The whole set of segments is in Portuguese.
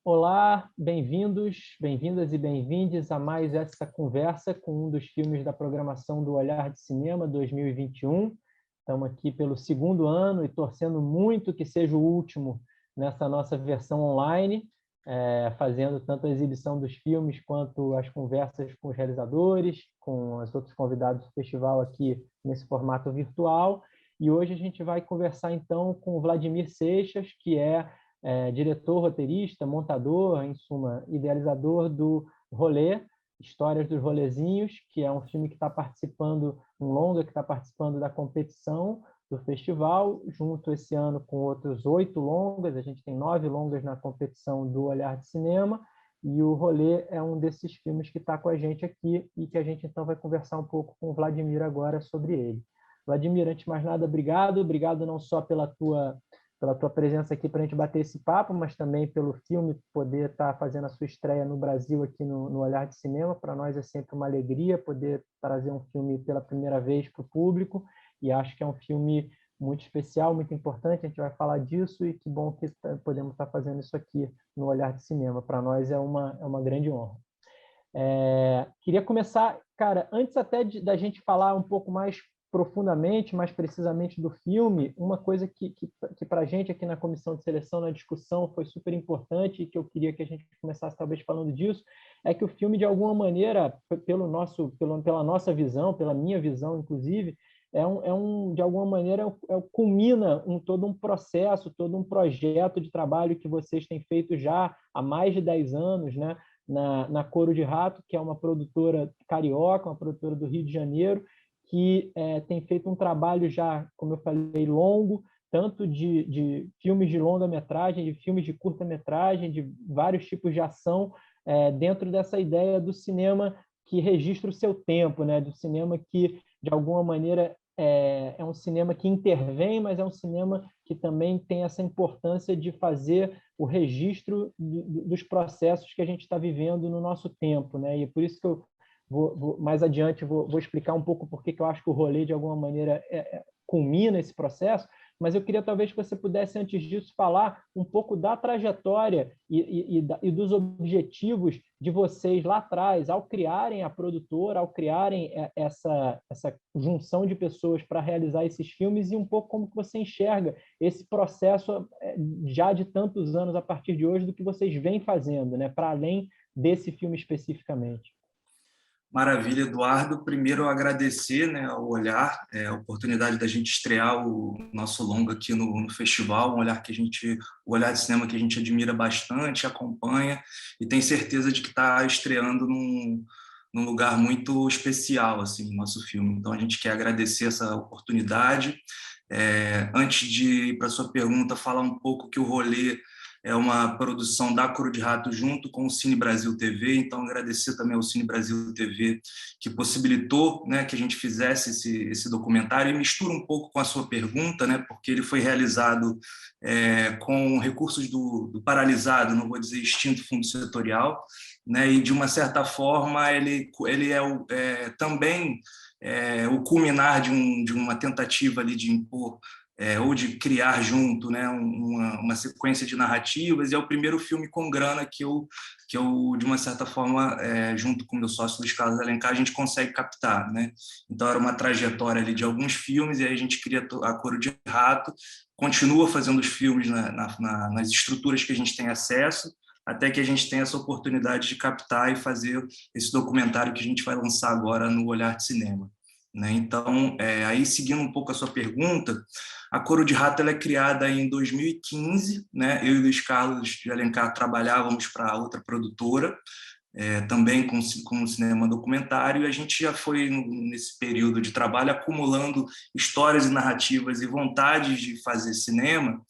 Olá, bem-vindos, bem-vindas e bem-vindes a mais essa conversa com um dos filmes da programação do Olhar de Cinema 2021. Estamos aqui pelo segundo ano e torcendo muito que seja o último nessa nossa versão online, fazendo tanto a exibição dos filmes quanto as conversas com os realizadores, com os outros convidados do festival aqui nesse formato virtual. E hoje a gente vai conversar então com o Vladimir Seixas, que é diretor, roteirista, montador, em suma, idealizador do Rolê, Histórias dos Rolezinhos, que é um filme que está participando, um longa que está participando da competição do festival, junto esse ano com outros 8 longas, a gente tem 9 longas na competição do Olhar de Cinema, e o Rolê é um desses filmes que está com a gente aqui e que a gente então vai conversar um pouco com o Vladimir agora sobre ele. Vladimir, antes de mais nada, obrigado não só pela tua presença aqui para a gente bater esse papo, mas também pelo filme poder estar fazendo a sua estreia no Brasil aqui no Olhar de Cinema. Para nós é sempre uma alegria poder trazer um filme pela primeira vez para o público, e acho que é um filme muito especial, muito importante, a gente vai falar disso, e que bom que podemos estar fazendo isso aqui no Olhar de Cinema. Para nós é uma grande honra. Queria começar, cara, antes até da gente falar um pouco mais profundamente, mais precisamente do filme, uma coisa que para a gente aqui na comissão de seleção, na discussão, foi super importante e que eu queria que a gente começasse talvez falando disso, é que o filme, de alguma maneira, pela nossa visão, pela minha visão, inclusive, de alguma maneira, culmina todo um processo, todo um projeto de trabalho que vocês têm feito já há mais de 10 anos, né? Na Coro de Rato, que é uma produtora carioca, uma produtora do Rio de Janeiro, que tem feito um trabalho já, como eu falei, longo, tanto de filmes de longa-metragem, de filmes de curta-metragem, de vários tipos de ação, dentro dessa ideia do cinema que registra o seu tempo, né? Do cinema que, de alguma maneira, é um cinema que intervém, mas é um cinema que também tem essa importância de fazer o registro dos processos que a gente está vivendo no nosso tempo, né? E é por isso que eu mais adiante vou explicar um pouco por que eu acho que o Rolê, de alguma maneira, culmina esse processo, mas eu queria talvez que você pudesse, antes disso, falar um pouco da trajetória e dos objetivos de vocês lá atrás, ao criarem a produtora, ao criarem essa junção de pessoas para realizar esses filmes, e um pouco como que você enxerga esse processo já de tantos anos a partir de hoje, do que vocês vêm fazendo, né, para além desse filme especificamente. Maravilha, Eduardo. Primeiro, eu agradecer, né, ao Olhar, a oportunidade da gente estrear o nosso longa aqui no festival, o Olhar de Cinema que a gente admira bastante, acompanha, e tem certeza de que está estreando num lugar muito especial, assim, nosso filme. Então, a gente quer agradecer essa oportunidade. Antes de ir para a sua pergunta, falar um pouco que o Rolê é uma produção da Coro de Rato junto com o Cine Brasil TV, então agradecer também ao Cine Brasil TV que possibilitou, né, que a gente fizesse esse documentário, e mistura um pouco com a sua pergunta, né, porque ele foi realizado com recursos do paralisado, não vou dizer extinto fundo setorial, né, e de uma certa forma ele também o culminar de uma tentativa ali de impor ou de criar junto, né, uma sequência de narrativas, e é o primeiro filme com grana que eu de uma certa forma, junto com o meu sócio Luiz Carlos Alencar, a gente consegue captar, né? Então era uma trajetória ali de alguns filmes, e aí a gente cria a Coro de Rato, continua fazendo os filmes nas estruturas que a gente tem acesso, até que a gente tenha essa oportunidade de captar e fazer esse documentário que a gente vai lançar agora no Olhar de Cinema, né? Então, aí seguindo um pouco a sua pergunta, a Coro de Rato ela é criada em 2015, né? Eu e o Luiz Carlos de Alencar trabalhávamos para outra produtora, também com cinema documentário, e a gente já foi, nesse período de trabalho, acumulando histórias e narrativas e vontades de fazer cinema,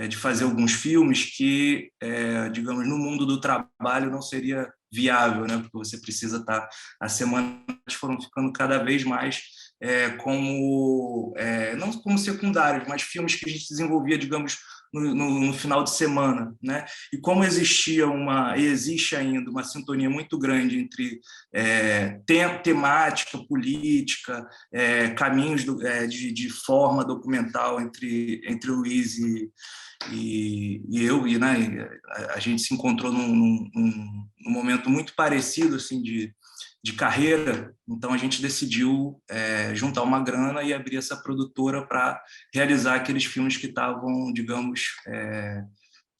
de fazer alguns filmes que, digamos, no mundo do trabalho não seria viável, né? Porque você precisa estar... As semanas foram ficando cada vez mais não como secundários, mas filmes que a gente desenvolvia, digamos, no final de semana, né? E como existe ainda uma sintonia muito grande entre temática, política, caminhos de forma documental entre Luiz e eu, né? A gente se encontrou num momento muito parecido, assim, de carreira, então a gente decidiu juntar uma grana e abrir essa produtora para realizar aqueles filmes que estavam, digamos,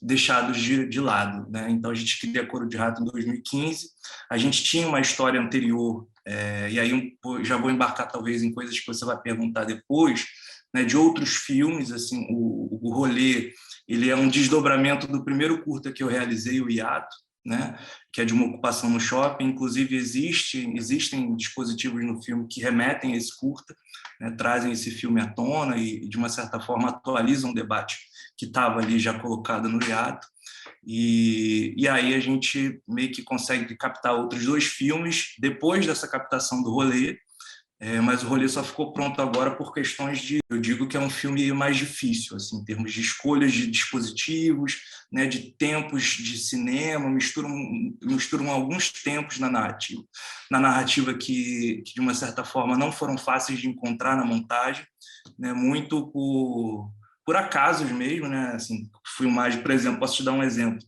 deixados de lado, né? Então a gente cria Coro de Rato em 2015, a gente tinha uma história anterior, e aí já vou embarcar talvez em coisas que você vai perguntar depois, né, de outros filmes, assim, o Rolê, ele é um desdobramento do primeiro curta que eu realizei, o Hiato, né, que é de uma ocupação no shopping. Inclusive existem dispositivos no filme que remetem a esse curta, né, trazem esse filme à tona e de uma certa forma atualizam o debate que estava ali já colocado no hiato. E aí a gente meio que consegue captar outros 2 filmes depois dessa captação do Rolê, mas o Rolê só ficou pronto agora por questões eu digo que é um filme mais difícil, assim, em termos de escolhas de dispositivos, né, de tempos de cinema, misturam alguns tempos na narrativa que, de uma certa forma, não foram fáceis de encontrar na montagem, né, muito por acasos mesmo, né, assim, filmagem, por exemplo, posso te dar um exemplo.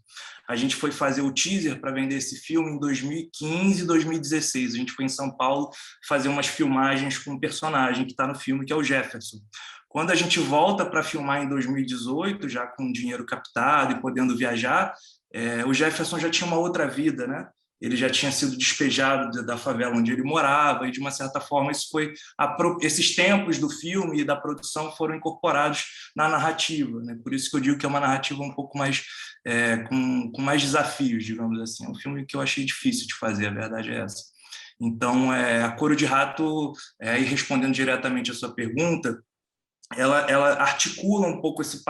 A gente foi fazer o teaser para vender esse filme em 2015 e 2016. A gente foi em São Paulo fazer umas filmagens com um personagem que está no filme, que é o Jefferson. Quando a gente volta para filmar em 2018, já com dinheiro captado e podendo viajar, o Jefferson já tinha uma outra vida, né? Ele já tinha sido despejado da favela onde ele morava e, de uma certa forma, esses tempos do filme e da produção foram incorporados na narrativa, né? Por isso que eu digo que é uma narrativa um pouco mais com mais desafios, digamos assim. É um filme que eu achei difícil de fazer, a verdade é essa. Então, a Coro de Rato, aí respondendo diretamente a sua pergunta, ela articula um pouco esse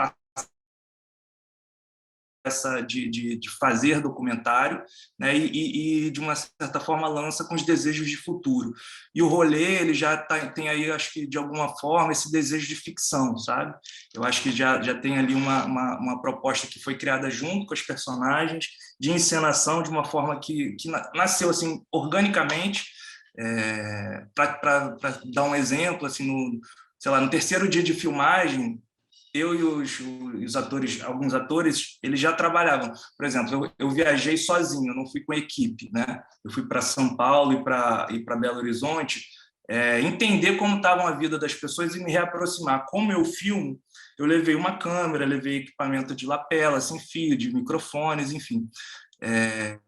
de fazer documentário, né, e de uma certa forma lança com os desejos de futuro. E o Rolê, ele já tem aí, acho que de alguma forma, esse desejo de ficção, sabe? Eu acho que já tem ali uma proposta que foi criada junto com os personagens, de encenação de uma forma que nasceu assim organicamente. Para dar um exemplo, assim, sei lá, no terceiro dia de filmagem, eu e os atores, alguns atores, eles já trabalhavam. Por exemplo, eu viajei sozinho, eu não fui com equipe, né? Eu fui para São Paulo e para Belo Horizonte, entender como estava a vida das pessoas e me reaproximar. Como eu filmo, eu levei uma câmera, levei equipamento de lapela, sem fio, de microfones, enfim.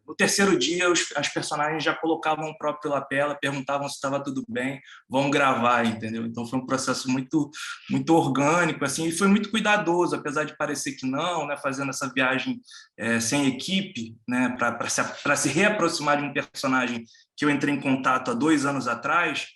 No terceiro dia, as personagens já colocavam o próprio lapela, perguntavam se estava tudo bem, vão gravar, entendeu? Então foi um processo muito, muito orgânico, assim, e foi muito cuidadoso, apesar de parecer que não, né? Fazendo essa viagem sem equipe, né? Para se reaproximar de um personagem que eu entrei em contato há 2 anos atrás.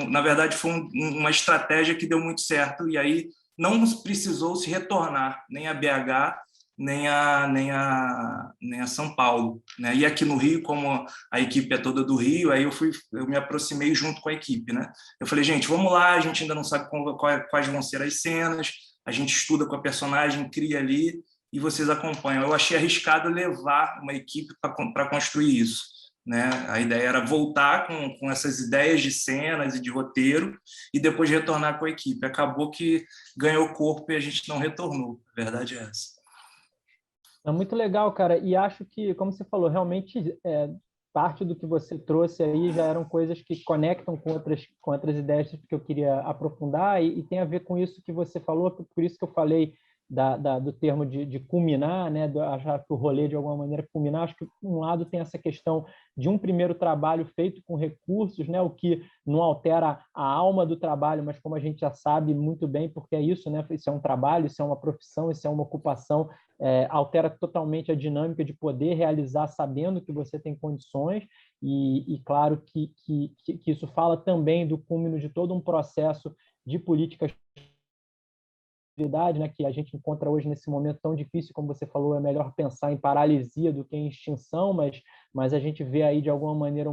Na verdade, foi uma estratégia que deu muito certo, e aí não precisou se retornar nem a BH, nem a São Paulo, né? E aqui no Rio, como a equipe é toda do Rio, aí eu me aproximei junto com a equipe, né? Eu falei, gente, vamos lá, a gente ainda não sabe quais vão ser as cenas, a gente estuda com a personagem, cria ali e vocês acompanham. Eu achei arriscado levar uma equipe para construir isso, né? A ideia era voltar com essas ideias de cenas e de roteiro e depois retornar com a equipe. Acabou que ganhou corpo e a gente não retornou. A verdade é essa. É muito legal, cara. E acho que, como você falou, realmente parte do que você trouxe aí já eram coisas que conectam com outras ideias que eu queria aprofundar e tem a ver com isso que você falou, por isso que eu falei do termo de culminar, né? Achar que o rolê, de alguma maneira, culminar. Acho que, um lado, tem essa questão de um primeiro trabalho feito com recursos, né? O que não altera a alma do trabalho, mas como a gente já sabe muito bem, porque é isso, né? Isso é um trabalho, isso é uma profissão, isso é uma ocupação, altera totalmente a dinâmica de poder realizar sabendo que você tem condições e claro que isso fala também do cúmulo de todo um processo de políticas, né, que a gente encontra hoje nesse momento tão difícil, como você falou, é melhor pensar em paralisia do que em extinção, mas a gente vê aí, de alguma maneira,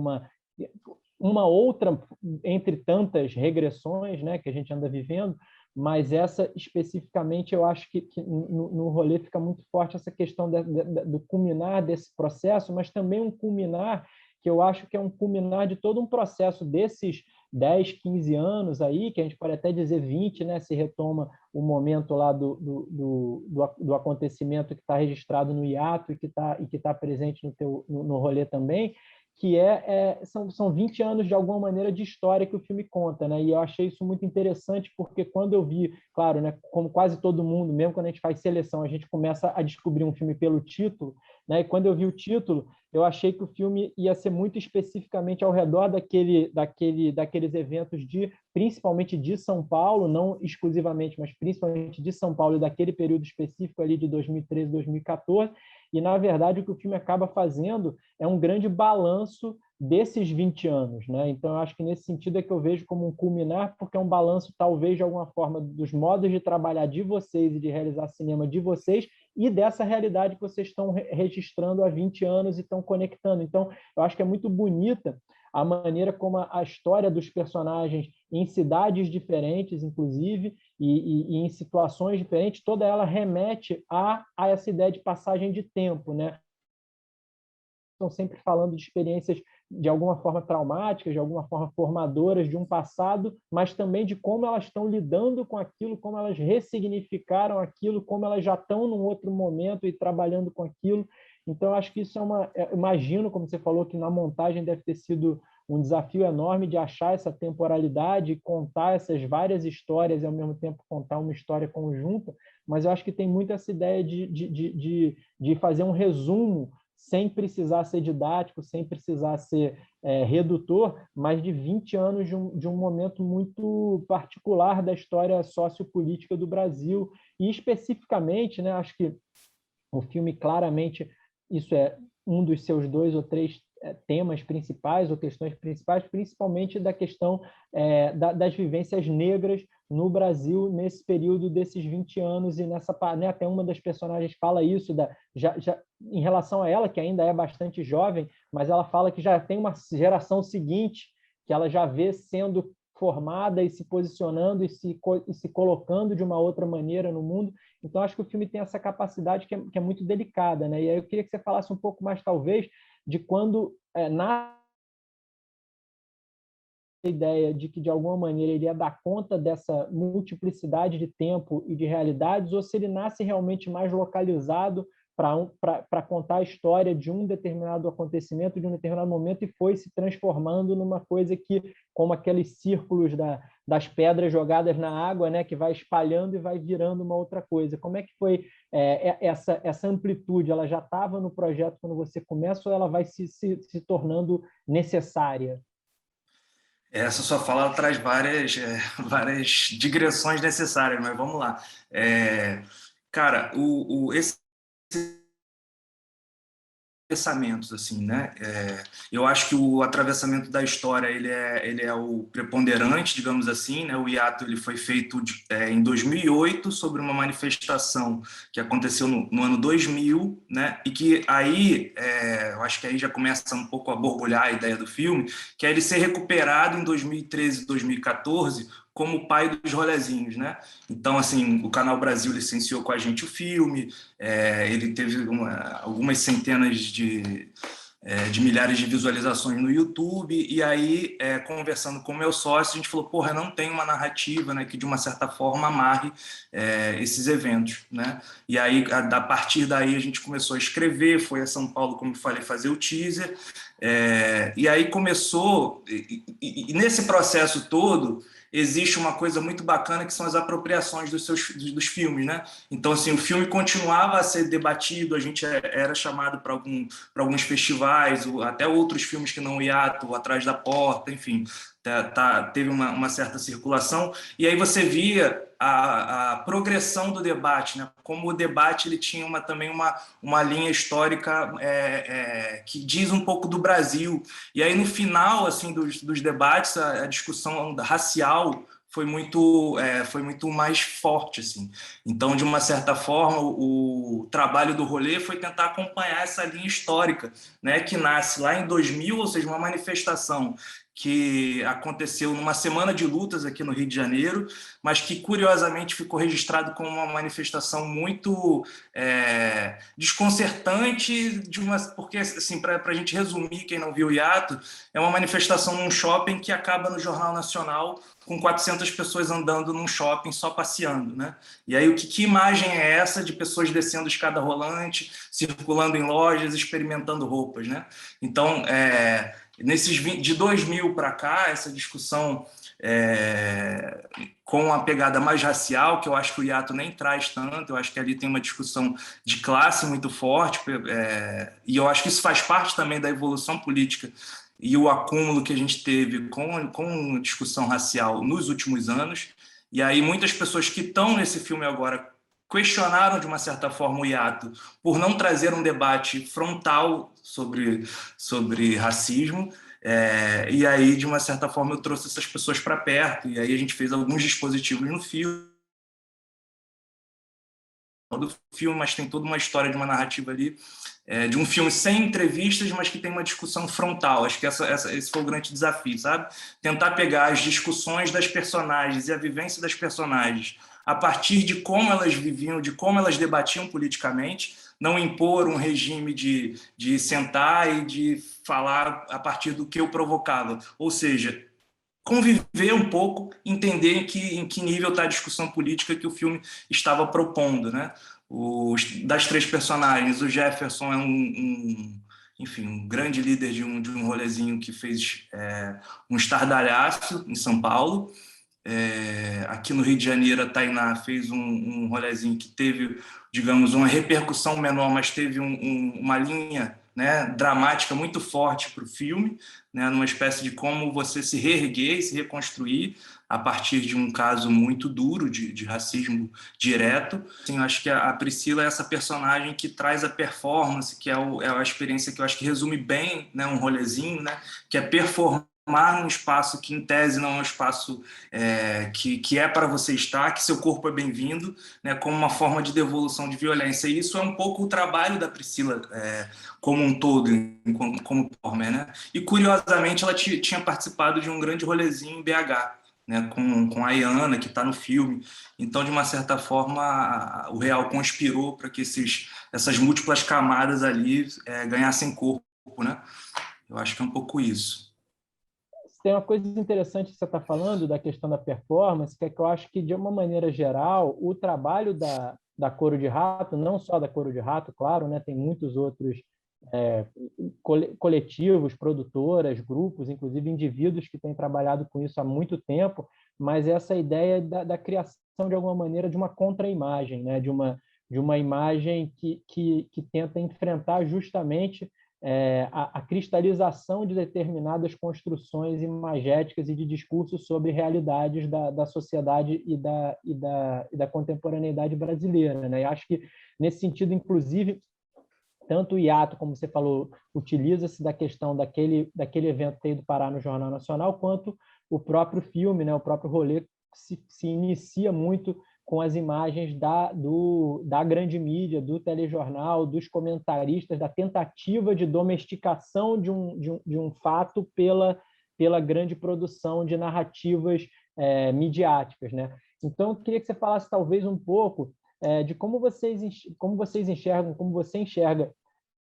uma outra, entre tantas regressões, né, que a gente anda vivendo, mas essa especificamente eu acho que no rolê fica muito forte essa questão do culminar desse processo, mas também um culminar que eu acho que é um culminar de todo um processo desses 10, 15 anos aí, que a gente pode até dizer 20, né, se retoma o momento lá do acontecimento que está registrado no hiato e que está presente no rolê também, que são 20 anos, de alguma maneira, de história que o filme conta, né? E eu achei isso muito interessante, porque quando eu vi, claro, né, como quase todo mundo, mesmo quando a gente faz seleção, a gente começa a descobrir um filme pelo título, né? E quando eu vi o título, eu achei que o filme ia ser muito especificamente ao redor daqueles eventos principalmente de São Paulo, não exclusivamente, mas principalmente de São Paulo, e daquele período específico ali de 2013, 2014, e, na verdade, o que o filme acaba fazendo é um grande balanço desses 20 anos, né? Então, eu acho que nesse sentido é que eu vejo como um culminar, porque é um balanço, talvez, de alguma forma, dos modos de trabalhar de vocês e de realizar cinema de vocês e dessa realidade que vocês estão registrando há 20 anos e estão conectando. Então, eu acho que é muito bonita a maneira como a história dos personagens em cidades diferentes, inclusive, e em situações diferentes, toda ela remete a essa ideia de passagem de tempo, né? Estão sempre falando de experiências de alguma forma traumáticas, de alguma forma formadoras de um passado, mas também de como elas estão lidando com aquilo, como elas ressignificaram aquilo, como elas já estão num outro momento e trabalhando com aquilo. Então, eu acho que isso imagino, como você falou, que na montagem deve ter sido um desafio enorme de achar essa temporalidade, contar essas várias histórias e, ao mesmo tempo, contar uma história conjunta, mas eu acho que tem muito essa ideia de fazer um resumo sem precisar ser didático, sem precisar ser redutor, mas de 20 anos de um momento muito particular da história sociopolítica do Brasil. E, especificamente, né, acho que o filme claramente, isso é um dos seus 2 ou 3 temas principais ou questões principais, principalmente da questão das vivências negras no Brasil nesse período desses 20 anos, e né, até uma das personagens fala isso, em relação a ela, que ainda é bastante jovem, mas ela fala que já tem uma geração seguinte que ela já vê sendo formada e se posicionando e se colocando de uma outra maneira no mundo. Então, acho que o filme tem essa capacidade que é muito delicada, né? E aí eu queria que você falasse um pouco mais, talvez, de quando na ideia de que, de alguma maneira, ele ia dar conta dessa multiplicidade de tempo e de realidades, ou se ele nasce realmente mais localizado para contar a história de um determinado acontecimento, de um determinado momento, e foi se transformando numa coisa que, como aqueles círculos das pedras jogadas na água, né, que vai espalhando e vai virando uma outra coisa. Como é que foi essa amplitude? Ela já estava no projeto quando você começa, ou ela vai se tornando necessária? Essa sua fala traz várias digressões necessárias, mas vamos lá. Cara, esse pensamentos, assim, né? Eu acho que o atravessamento da história ele é o preponderante, digamos assim, né? O hiato ele foi feito em 2008 sobre uma manifestação que aconteceu no ano 2000, né? E que aí, eu acho que aí já começa um pouco a borbulhar a ideia do filme, que é ele ser recuperado em 2013, 2014 como pai dos rolezinhos, né? Então, assim, o Canal Brasil licenciou com a gente o filme, ele teve algumas centenas de milhares de visualizações no YouTube, e aí, conversando com o meu sócio, a gente falou, porra, não tem uma narrativa, né, que de uma certa forma amarre esses eventos, né? E aí, a partir daí, a gente começou a escrever, foi a São Paulo, como eu falei, fazer o teaser, e aí começou, e nesse processo todo, existe uma coisa muito bacana que são as apropriações dos filmes, né? Então, assim, o filme continuava a ser debatido, a gente era chamado para alguns festivais, até outros filmes que não o Hiato, Atrás da Porta, enfim, teve uma certa circulação, e aí você via a progressão do debate, né? Como o debate ele tinha também uma linha histórica que diz um pouco do Brasil, e aí no final assim, dos debates, a discussão racial foi muito mais forte, assim. Então, de uma certa forma, o trabalho do rolê foi tentar acompanhar essa linha histórica, né, que nasce lá em 2000, ou seja, uma manifestação que aconteceu numa semana de lutas aqui no Rio de Janeiro, mas que, curiosamente, ficou registrado como uma manifestação muito desconcertante, porque, assim, para a gente resumir, quem não viu o hiato, é uma manifestação num shopping que acaba no Jornal Nacional com 400 pessoas andando num shopping só passeando, né? E aí, que imagem é essa de pessoas descendo escada rolante, circulando em lojas, experimentando roupas, né? Então, de 2000 para cá, essa discussão com a pegada mais racial, que eu acho que o hiato nem traz tanto, eu acho que ali tem uma discussão de classe muito forte, e eu acho que isso faz parte também da evolução política e o acúmulo que a gente teve com discussão racial nos últimos anos. E aí muitas pessoas que estão nesse filme agora questionaram, de uma certa forma, o hiato por não trazer um debate frontal sobre racismo. E aí, de uma certa forma, eu trouxe essas pessoas para perto, e aí a gente fez alguns dispositivos no filme, mas tem toda uma história de uma narrativa ali, de um filme sem entrevistas, mas que tem uma discussão frontal. Acho que esse foi o grande desafio, sabe? Tentar pegar as discussões das personagens e a vivência das personagens a partir de como elas viviam, de como elas debatiam politicamente, não impor um regime de sentar e de falar a partir do que eu provocava. Ou seja, conviver um pouco, entender em que nível está a discussão política que o filme estava propondo, né? Das três personagens, o Jefferson é enfim, um grande líder de um rolezinho que fez um estardalhaço em São Paulo. Aqui no Rio de Janeiro, a Tainá fez um rolezinho que teve, digamos, uma repercussão menor, mas teve uma linha, né, dramática muito forte para o filme, né, numa espécie de como você se reerguer e se reconstruir a partir de um caso muito duro de racismo direto. Assim, eu acho que a Priscila é essa personagem que traz a performance, que é a experiência que eu acho que resume bem, né, um rolezinho, né, que é performar num espaço que, em tese, não é um espaço que é para você estar, que seu corpo é bem-vindo, né, como uma forma de devolução de violência. E isso é um pouco o trabalho da Priscila como um todo, como performer, né? E, curiosamente, ela tinha participado de um grande rolezinho em BH, né, com a Ayana, que está no filme. Então, de uma certa forma, o Real conspirou para que essas múltiplas camadas ali ganhassem corpo, né? Eu acho que é um pouco isso. Tem uma coisa interessante que você está falando da questão da performance, que é que eu acho que, de uma maneira geral, o trabalho da Coro de Rato, não só da Coro de Rato, claro, né, tem muitos outros coletivos, produtoras, grupos, inclusive indivíduos que têm trabalhado com isso há muito tempo, mas essa ideia da criação, de alguma maneira, de uma contra-imagem, né, de uma imagem que tenta enfrentar justamente a cristalização de determinadas construções imagéticas e de discursos sobre realidades da sociedade e da contemporaneidade brasileira, né? E acho que, nesse sentido, inclusive, tanto o hiato, como você falou, utiliza-se da questão daquele evento ter ido parar no Jornal Nacional, quanto o próprio filme, né, o próprio rolê, se inicia muito com as imagens da grande mídia, do telejornal, dos comentaristas, da tentativa de domesticação de um fato pela grande produção de narrativas midiáticas, né? Então, eu queria que você falasse talvez um pouco de como vocês enxergam, como você enxerga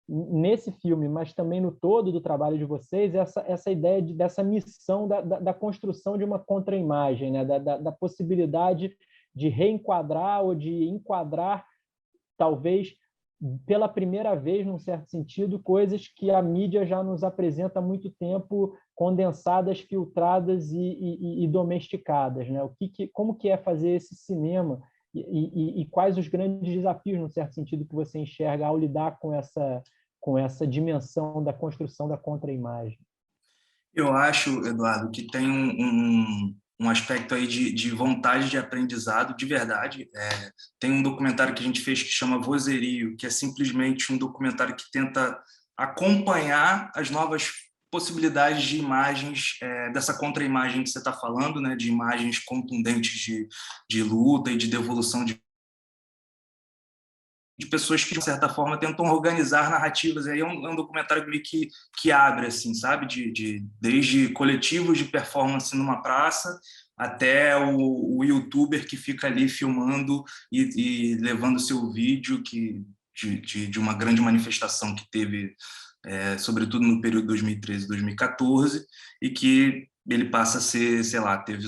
nesse filme, mas também no todo do trabalho de vocês, essa ideia dessa missão da construção de uma contra-imagem, né? da possibilidade de reenquadrar ou de enquadrar, talvez, pela primeira vez, num certo sentido, coisas que a mídia já nos apresenta há muito tempo, condensadas, filtradas e domesticadas, né? Como que é fazer esse cinema e quais os grandes desafios, num certo sentido, que você enxerga ao lidar com essa dimensão da construção da contra-imagem? Eu acho, Eduardo, que tem um aspecto aí de vontade de aprendizado, de verdade. Tem um documentário que a gente fez que chama Vozerio, que é simplesmente um documentário que tenta acompanhar as novas possibilidades de imagens, dessa contra-imagem que você está falando, né, de imagens contundentes de luta e de devolução de de pessoas que, de certa forma, tentam organizar narrativas. Aí é um documentário meio que abre, assim, sabe? Desde coletivos de performance numa praça até o youtuber que fica ali filmando e levando seu vídeo de uma grande manifestação que teve, sobretudo no período 2013 e 2014, e que ele passa a ser, sei lá, ter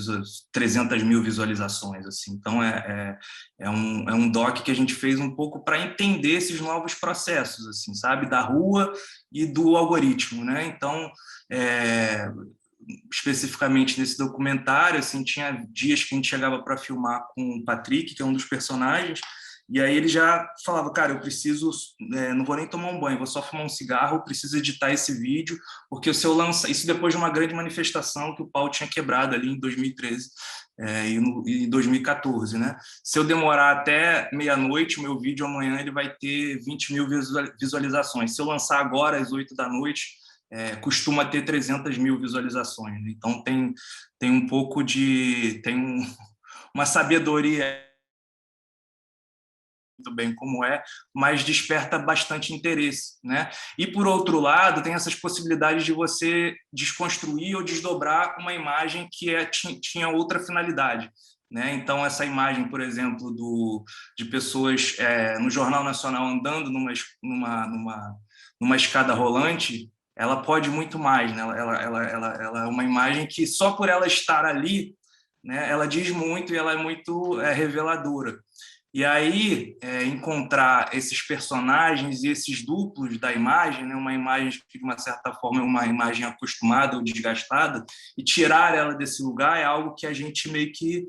300 mil visualizações, assim. Então, é um doc que a gente fez um pouco para entender esses novos processos, assim, sabe? Da rua e do algoritmo, né? Então, especificamente nesse documentário, assim, tinha dias que a gente chegava para filmar com o Patrick, que é um dos personagens, e aí ele já falava, cara, eu preciso, não vou nem tomar um banho, vou só fumar um cigarro, preciso editar esse vídeo, porque se eu lançar, isso depois de uma grande manifestação que o pau tinha quebrado ali em 2013 e 2014, né? Se eu demorar até meia-noite, o meu vídeo amanhã ele vai ter 20 mil visualizações. Se eu lançar agora às 8 da noite, costuma ter 300 mil visualizações. Então tem um pouco uma sabedoria muito bem como mas desperta bastante interesse, né? E por outro lado, tem essas possibilidades de você desconstruir ou desdobrar uma imagem que tinha outra finalidade, né? Então essa imagem, por exemplo, de pessoas no Jornal Nacional andando numa escada rolante, ela pode muito mais, né? Ela é uma imagem que só por ela estar ali, né, ela diz muito e ela é muito reveladora. E aí, encontrar esses personagens e esses duplos da imagem, né, uma imagem que, de uma certa forma, é uma imagem acostumada ou desgastada, e tirar ela desse lugar é algo que a gente meio que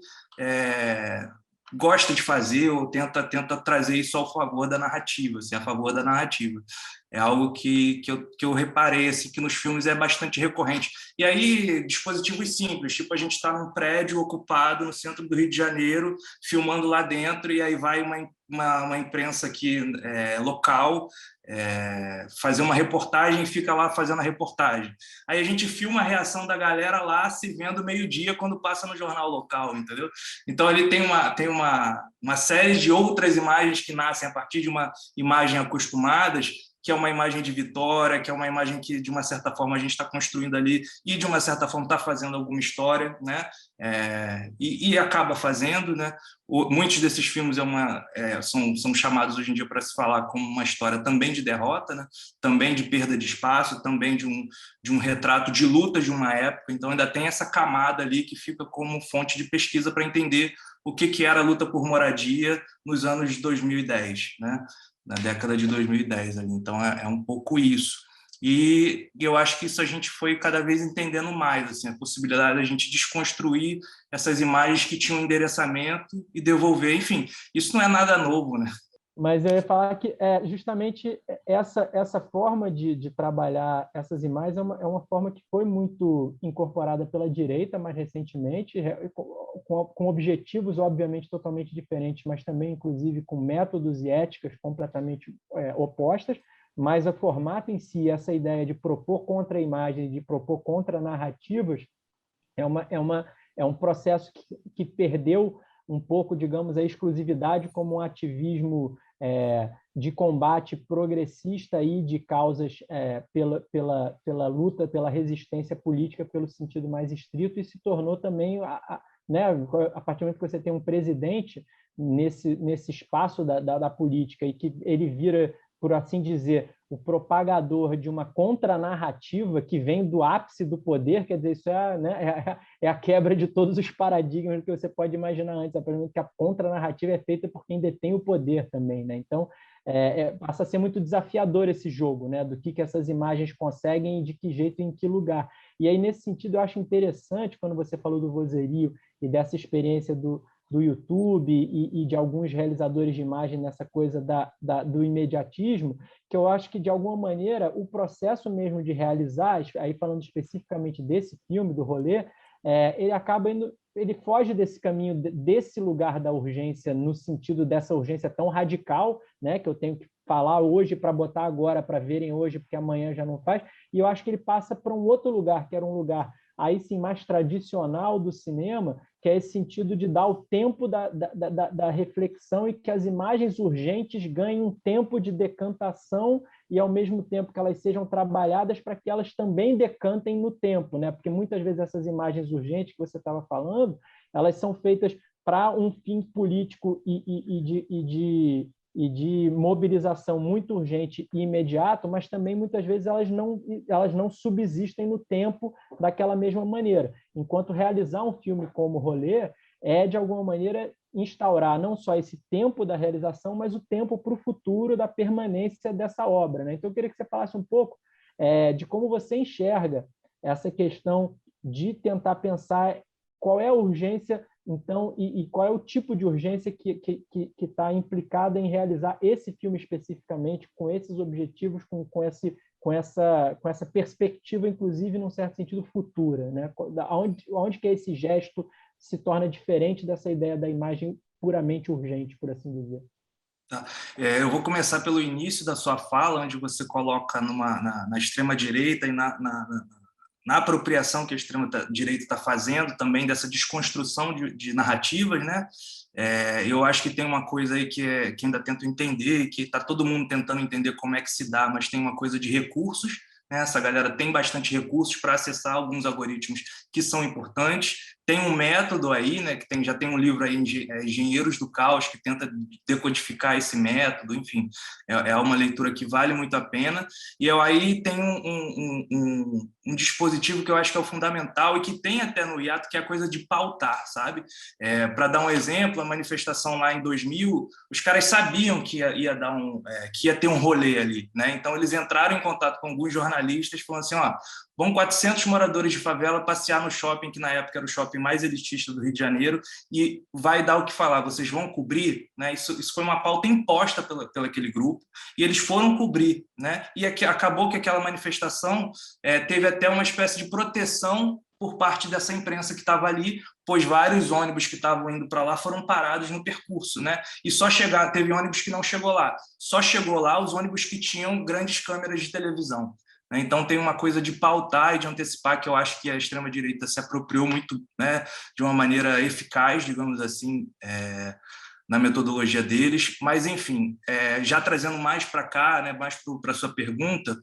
gosta de fazer ou tenta trazer isso ao favor da narrativa, assim, a favor da narrativa. É algo que eu reparei, assim, que nos filmes é bastante recorrente. E aí, dispositivos simples, tipo a gente está num prédio ocupado no centro do Rio de Janeiro, filmando lá dentro, e aí vai uma imprensa aqui local fazer uma reportagem e fica lá fazendo a reportagem. Aí a gente filma a reação da galera lá se vendo meio-dia quando passa no jornal local, entendeu? Então ele tem uma série de outras imagens que nascem a partir de uma imagem acostumadas, que é uma imagem de vitória, que é uma imagem que, de uma certa forma, a gente está construindo ali e, de uma certa forma, está fazendo alguma história, né? E acaba fazendo, né? Muitos desses filmes são chamados hoje em dia para se falar como uma história também de derrota, né? Também de perda de espaço, também de um retrato de luta de uma época. Então, ainda tem essa camada ali que fica como fonte de pesquisa para entender o que era a luta por moradia nos anos de 2010, né? Na década de 2010 ali. Então é um pouco isso. E eu acho que isso a gente foi cada vez entendendo mais, assim, a possibilidade da gente desconstruir essas imagens que tinham endereçamento e devolver, enfim, isso não é nada novo, né? Mas eu ia falar que justamente essa forma de trabalhar essas imagens é uma forma que foi muito incorporada pela direita mais recentemente, com objetivos, obviamente, totalmente diferentes, mas também, inclusive, com métodos e éticas completamente opostas, mas o formato em si, essa ideia de propor contra-imagens, de propor contra-narrativas, é um processo que perdeu um pouco, digamos, a exclusividade como um ativismo de combate progressista e de causas pela luta, pela resistência política, pelo sentido mais estrito, e se tornou também, né, a partir do momento que você tem um presidente nesse espaço da política e que ele vira, por assim dizer, o propagador de uma contranarrativa que vem do ápice do poder, quer dizer, isso é a quebra de todos os paradigmas que você pode imaginar antes, aprendendo que a contranarrativa é feita por quem detém o poder também, né? Então, passa a ser muito desafiador esse jogo, né? Do que essas imagens conseguem e de que jeito e em que lugar. E aí, nesse sentido, eu acho interessante, quando você falou do vozerio e dessa experiência do YouTube e de alguns realizadores de imagem nessa coisa do imediatismo, que eu acho que, de alguma maneira, o processo mesmo de realizar, aí falando especificamente desse filme, do Rolê, ele acaba ele foge desse caminho, desse lugar da urgência, no sentido dessa urgência tão radical, né, que eu tenho que falar hoje para botar agora, para verem hoje, porque amanhã já não faz, e eu acho que ele passa para um outro lugar, que era um lugar aí sim mais tradicional do cinema, que é esse sentido de dar o tempo da reflexão e que as imagens urgentes ganhem um tempo de decantação e, ao mesmo tempo, que elas sejam trabalhadas para que elas também decantem no tempo, né? Porque muitas vezes essas imagens urgentes que você estava falando, elas são feitas para um fim político e de mobilização muito urgente e imediato, mas também muitas vezes elas não subsistem no tempo daquela mesma maneira. Enquanto realizar um filme como Rolê é, de alguma maneira, instaurar não só esse tempo da realização, mas o tempo para o futuro da permanência dessa obra, né? Então, eu queria que você falasse um pouco de como você enxerga essa questão de tentar pensar qual é a urgência, então, e qual é o tipo de urgência que está implicada em realizar esse filme especificamente, com esses objetivos, com essa perspectiva, inclusive, num certo sentido, futura, né? Aonde que esse gesto se torna diferente dessa ideia da imagem puramente urgente, por assim dizer? Tá. Eu vou começar pelo início da sua fala, onde você coloca na extrema-direita e na apropriação que a extrema-direita está fazendo, também dessa desconstrução de narrativas, né? Eu acho que tem uma coisa aí que ainda tento entender, que está todo mundo tentando entender como é que se dá, mas tem uma coisa de recursos, né? Essa galera tem bastante recursos para acessar alguns algoritmos que são importantes. Tem um método aí, né, já tem um livro aí, Engenheiros do Caos, que tenta decodificar esse método, enfim, é uma leitura que vale muito a pena. E eu aí tem um dispositivo que eu acho que é o fundamental e que tem até no hiato, que é a coisa de pautar, sabe? Para dar um exemplo, a manifestação lá em 2000, os caras sabiam que ia ter um rolê ali, né? Então eles entraram em contato com alguns jornalistas falando assim, ó, vão 400 moradores de favela passear no shopping, que na época era o shopping mais elitista do Rio de Janeiro, e vai dar o que falar, vocês vão cobrir, né? Isso foi uma pauta imposta pelo aquele grupo, e eles foram cobrir, né? E acabou que aquela manifestação teve até uma espécie de proteção por parte dessa imprensa que estava ali, pois vários ônibus que estavam indo para lá foram parados no percurso, né? E teve ônibus que não chegou lá, só chegou lá os ônibus que tinham grandes câmeras de televisão. Então, tem uma coisa de pautar e de antecipar que eu acho que a extrema-direita se apropriou muito, né, de uma maneira eficaz, digamos assim, na metodologia deles. Mas, enfim, já trazendo mais para cá, né, mais para a sua pergunta,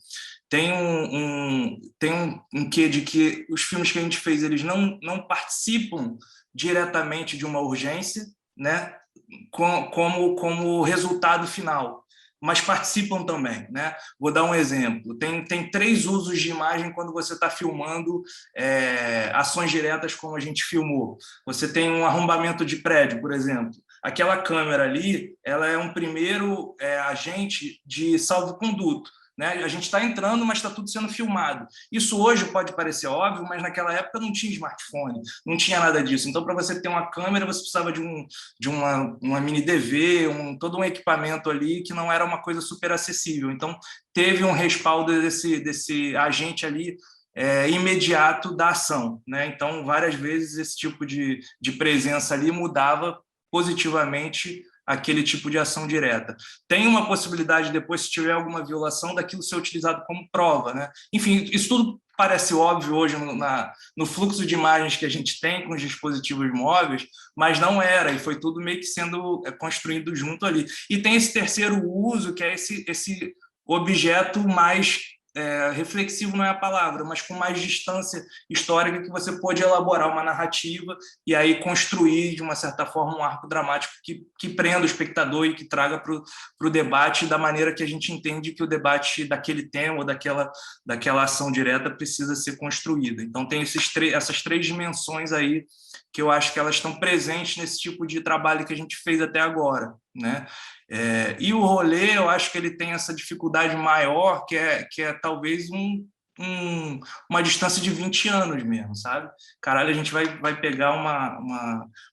tem um quê de que os filmes que a gente fez, eles não participam diretamente de uma urgência, né, como resultado final, mas participam também, né? Vou dar um exemplo. Tem 3 usos de imagem quando você está filmando ações diretas como a gente filmou. Você tem um arrombamento de prédio, por exemplo. Aquela câmera ali, ela é um primeiro agente de salvo-conduto, né? A gente está entrando, mas está tudo sendo filmado. Isso hoje pode parecer óbvio, mas naquela época não tinha smartphone, não tinha nada disso. Então, para você ter uma câmera, você precisava de uma mini DV, todo um equipamento ali que não era uma coisa super acessível. Então, teve um respaldo desse agente ali imediato da ação, né? Então, várias vezes esse tipo de presença ali mudava positivamente aquele tipo de ação direta. Tem uma possibilidade depois, se tiver alguma violação, daquilo ser utilizado como prova, né? Enfim, isso tudo parece óbvio hoje no fluxo de imagens que a gente tem com os dispositivos móveis, mas não era, e foi tudo meio que sendo construído junto ali. E tem esse terceiro uso, que é esse objeto mais reflexivo, não é a palavra, mas com mais distância histórica, que você pode elaborar uma narrativa e aí construir, de uma certa forma, um arco dramático que prenda o espectador e que traga para o debate da maneira que a gente entende que o debate daquele tema ou daquela ação direta precisa ser construída. Então, tem essas 3 dimensões aí que eu acho que elas estão presentes nesse tipo de trabalho que a gente fez até agora, né? E o rolê, eu acho que ele tem essa dificuldade maior, que é talvez uma distância de 20 anos mesmo, sabe? Caralho, a gente vai pegar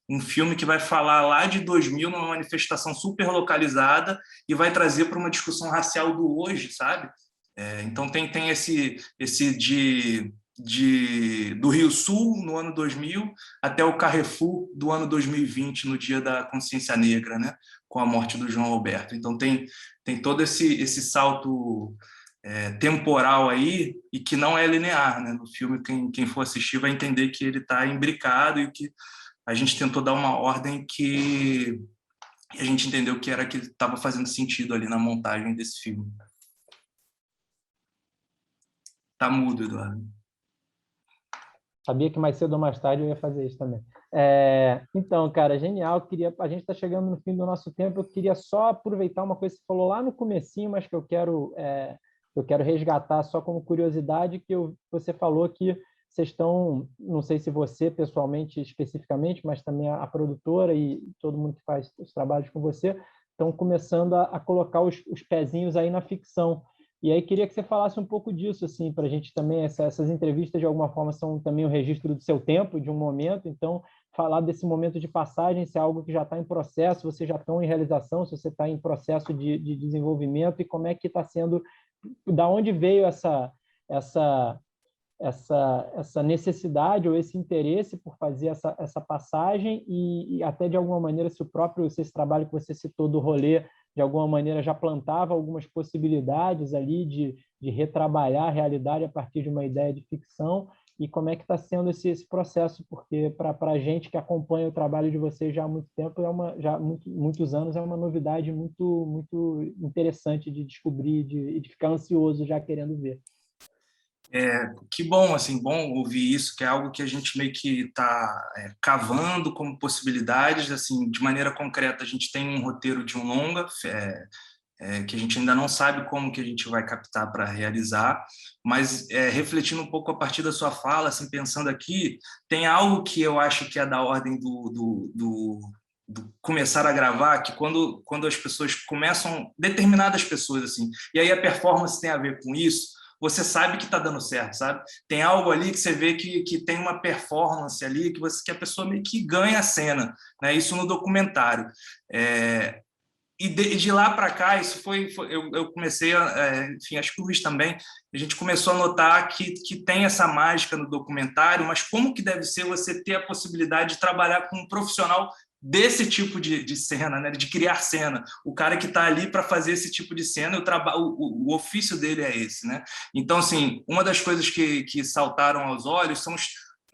um filme que vai falar lá de 2000, numa manifestação super localizada, e vai trazer para uma discussão racial do hoje, sabe? Então tem esse do Rio Sul, no ano 2000, até o Carrefour do ano 2020, no Dia da Consciência Negra, né? Com a morte do João Alberto. Então, tem todo esse salto temporal aí, e que não é linear, né? No filme, quem for assistir vai entender que ele está imbricado e que a gente tentou dar uma ordem que a gente entendeu que era que estava fazendo sentido ali na montagem desse filme. Tá mudo, Eduardo. Sabia que mais cedo ou mais tarde eu ia fazer isso também. Então, cara, genial. A gente está chegando no fim do nosso tempo. Eu queria só aproveitar uma coisa que você falou lá no comecinho, mas que eu quero resgatar só como curiosidade, você falou que vocês estão, não sei se você pessoalmente, especificamente, mas também a produtora e todo mundo que faz os trabalhos com você, estão começando a colocar os pezinhos aí na ficção. E aí queria que você falasse um pouco disso, assim, para a gente também, essas entrevistas de alguma forma são também o registro do seu tempo, de um momento, então falar desse momento de passagem, se é algo que já está em processo, vocês já estão em realização, se você está em processo de desenvolvimento e como é que está sendo, da onde veio essa, essa necessidade ou esse interesse por fazer essa passagem e até de alguma maneira se esse trabalho que você citou do rolê de alguma maneira já plantava algumas possibilidades ali de retrabalhar a realidade a partir de uma ideia de ficção e como é que está sendo esse processo, porque para a gente que acompanha o trabalho de vocês já há muito tempo, muitos anos, é uma novidade muito interessante de descobrir e de ficar ansioso já querendo ver. Que bom, assim, bom ouvir isso, que é algo que a gente meio que está cavando como possibilidades, assim, de maneira concreta. A gente tem um roteiro de um longa, que a gente ainda não sabe como que a gente vai captar para realizar, mas refletindo um pouco a partir da sua fala, assim, pensando aqui, tem algo que eu acho que é da ordem do começar a gravar, que quando as pessoas começam, determinadas pessoas, assim, e aí a performance tem a ver com isso, você sabe que está dando certo, sabe? Tem algo ali que você vê que tem uma performance ali que a pessoa meio que ganha a cena, né? Isso no documentário. E de lá para cá, isso eu comecei, enfim, acho que o Luiz também, a gente começou a notar que tem essa mágica no documentário, mas como que deve ser você ter a possibilidade de trabalhar com um profissional desse tipo de cena, né? De criar cena, o cara que está ali para fazer esse tipo de cena, o ofício dele é esse, né? Então, assim, uma das coisas que saltaram aos olhos são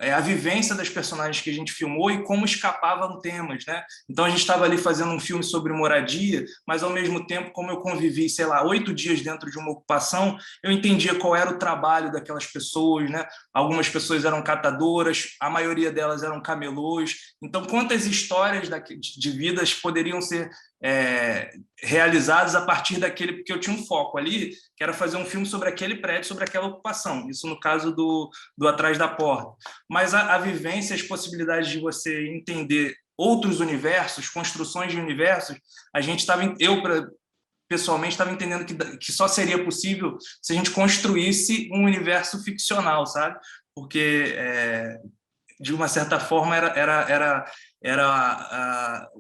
a vivência das personagens que a gente filmou e como escapavam temas, né? Então a gente estava ali fazendo um filme sobre moradia, mas ao mesmo tempo, como eu convivi, sei lá, 8 dias dentro de uma ocupação, eu entendia qual era o trabalho daquelas pessoas, né? Algumas pessoas eram catadoras, a maioria delas eram camelôs. Então, quantas histórias de vidas poderiam ser realizadas a partir daquele, porque eu tinha um foco ali, que era fazer um filme sobre aquele prédio, sobre aquela ocupação. Isso no caso do Atrás da Porta. Mas a vivência, as possibilidades de você entender outros universos, construções de universos, eu pessoalmente estava entendendo que só seria possível se a gente construísse um universo ficcional, sabe? Porque de uma certa forma era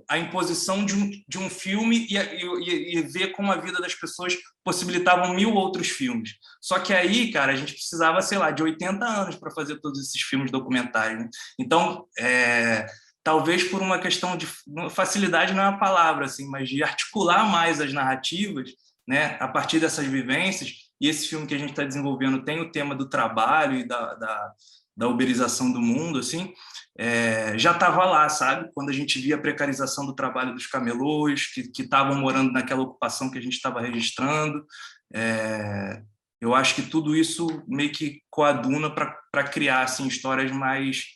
a imposição de um filme e ver como a vida das pessoas possibilitavam 1000 outros filmes. Só que aí, cara, a gente precisava, sei lá, de 80 anos para fazer todos esses filmes documentários, né? Então, talvez por uma questão de facilidade, não é uma palavra, assim, mas de articular mais as narrativas, né, a partir dessas vivências. E esse filme que a gente está desenvolvendo tem o tema do trabalho e da uberização do mundo, assim, já estava lá, sabe? Quando a gente via a precarização do trabalho dos camelôs, que estavam morando naquela ocupação que a gente estava registrando. Eu acho que tudo isso meio que coaduna para criar assim, histórias mais,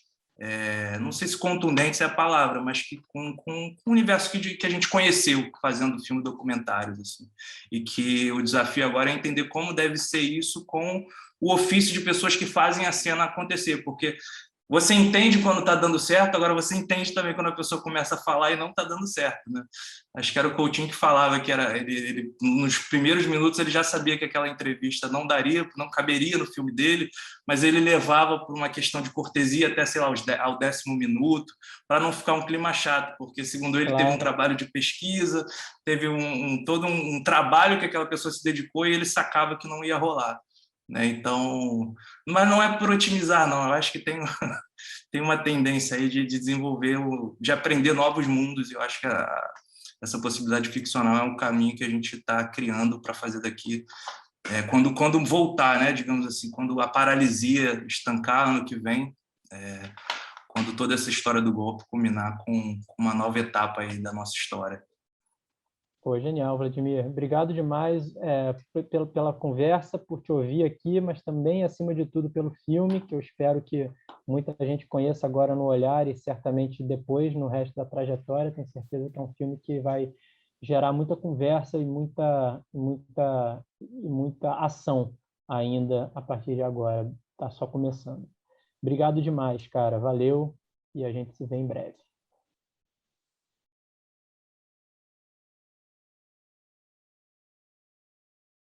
não sei se contundentes é a palavra, mas que com o universo que a gente conheceu fazendo filme documentários. Assim. E que o desafio agora é entender como deve ser isso com o ofício de pessoas que fazem a cena acontecer, porque você entende quando está dando certo, agora você entende também quando a pessoa começa a falar e não está dando certo, né? Acho que era o Coutinho que falava que ele nos primeiros minutos ele já sabia que aquela entrevista não caberia no filme dele, mas ele levava por uma questão de cortesia até, sei lá, ao 10º minuto, para não ficar um clima chato, porque segundo ele teve um trabalho de pesquisa, teve todo um trabalho que aquela pessoa se dedicou e ele sacava que não ia rolar. Né? Então, mas não é por otimizar, não. Eu acho que tem uma tendência aí de desenvolver, de aprender novos mundos. E eu acho que essa possibilidade ficcional é um caminho que a gente está criando para fazer daqui. Quando voltar, né? Digamos assim, quando a paralisia estancar ano que vem, quando toda essa história do golpe culminar com uma nova etapa aí da nossa história. Pô, genial, Vladimir. Obrigado demais pela conversa, por te ouvir aqui, mas também, acima de tudo, pelo filme, que eu espero que muita gente conheça agora no Olhar e certamente depois, no resto da trajetória. Tenho certeza que é um filme que vai gerar muita conversa e muita ação ainda a partir de agora. Está só começando. Obrigado demais, cara. Valeu e a gente se vê em breve.